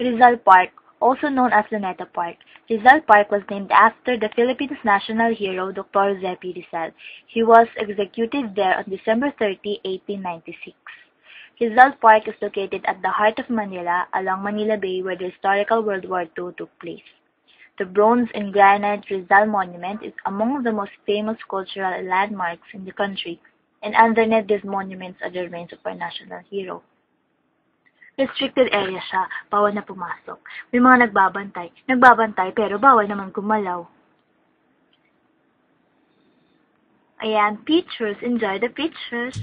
Rizal Park, also known as Luneta Park. Rizal Park was named after the Philippines' national hero, Dr. Jose P. Rizal. He was executed there on December 30, 1896. Rizal Park is located at the heart of Manila, along Manila Bay, where the historical World War II took place. The bronze and granite Rizal Monument is among the most famous cultural landmarks in the country, and underneath these monuments are the remains of our national hero. Restricted area siya, bawal na pumasok. May mga nagbabantay pero bawal naman gumalaw. Ayan, pictures, enjoy the pictures!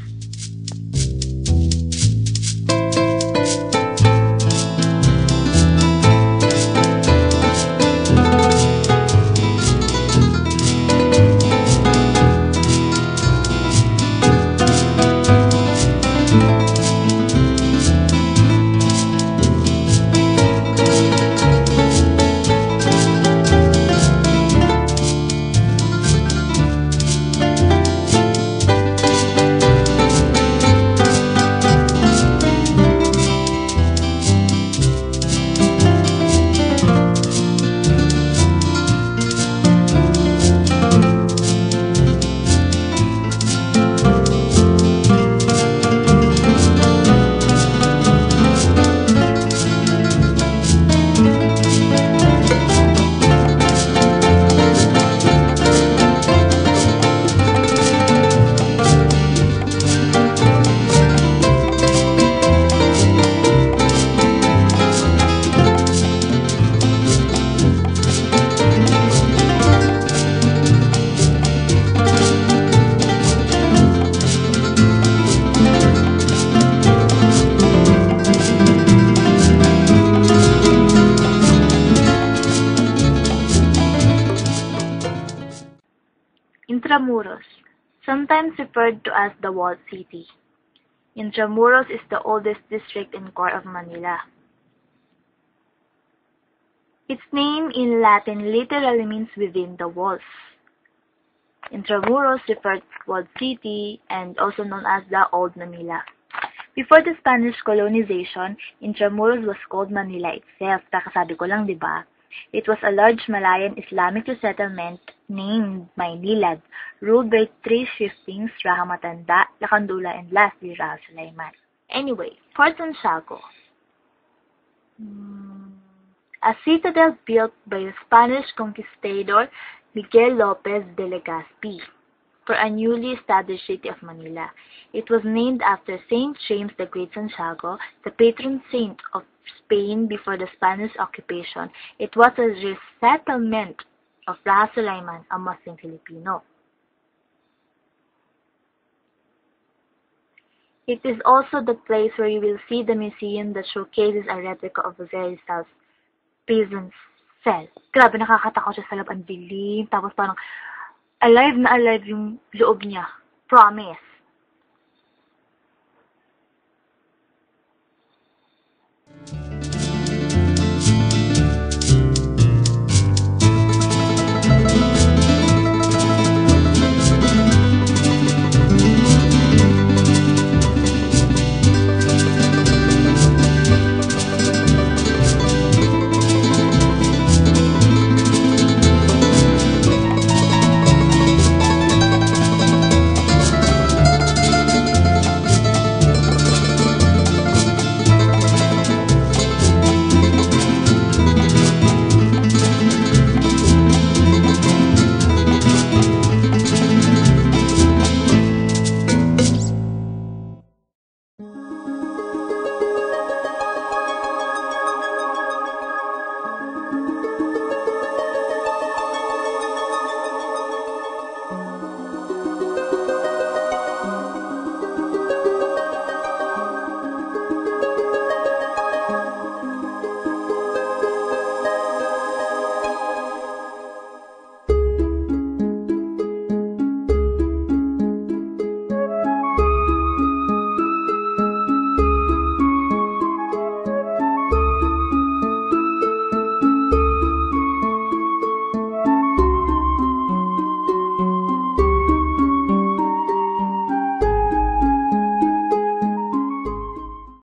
Intramuros, sometimes referred to as the Walled City. Intramuros is the oldest district and core of Manila. Its name in Latin literally means within the walls. Intramuros refers to Walled City and also known as the Old Manila. Before the Spanish colonization, Intramuros was called Manila itself. Kakasabi ko lang, di ba? It was a large Malayan Islamic settlement named Maynilad, ruled by three chieftains, Raja Matanda, Lacandula, and lastly, Raja Sulaiman. Anyway, Fort Santiago. A citadel built by the Spanish conquistador Miguel Lopez de Legazpi for a newly established city of Manila. It was named after Saint James the Great Santiago, the patron saint of Spain before the Spanish occupation. It was a resettlement of Raja Sulaiman, a Muslim Filipino. It is also the place where you will see the museum that showcases a replica of Jose Rizal's prison cell. Grabe, nakakatakot siya sa loob, ang dilim. Tapos parang alive na alive yung loob niya. Promise.